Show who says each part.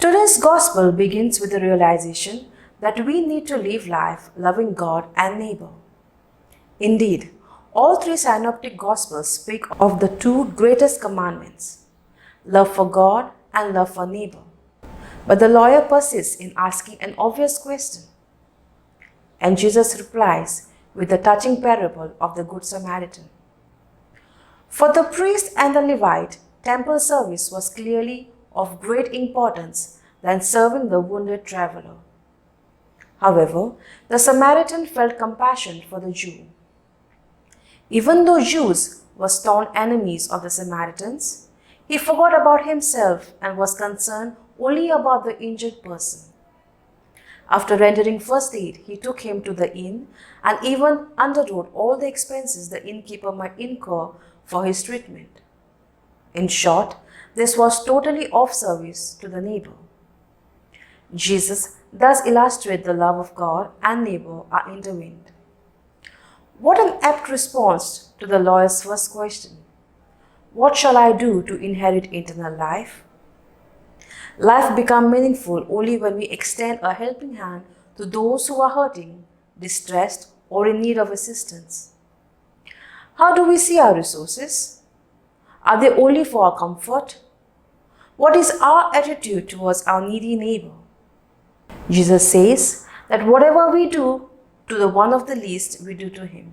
Speaker 1: Today's gospel begins with the realization that we need to live life loving God and neighbor. Indeed, all three synoptic gospels speak of the two greatest commandments, love for God and love for neighbor. But the lawyer persists in asking an obvious question. And Jesus replies with the touching parable of the Good Samaritan. For the priest and the Levite, temple service was clearly of great importance than serving the wounded traveler. However, the Samaritan felt compassion for the Jew. Even though Jews were staunch enemies of the Samaritans, he forgot about himself and was concerned only about the injured person. After rendering first aid, he took him to the inn and even underwrote all the expenses the innkeeper might incur for his treatment. In short, this was totally off service to the neighbor. Jesus thus illustrates the love of God and neighbor are intertwined. What an apt response to the lawyer's first question. What shall I do to inherit eternal life? Life becomes meaningful only when we extend a helping hand to those who are hurting, distressed, or in need of assistance. How do we see our resources? Are they only for our comfort? What is our attitude towards our needy neighbor? Jesus says that whatever we do to the one of the least, we do to him.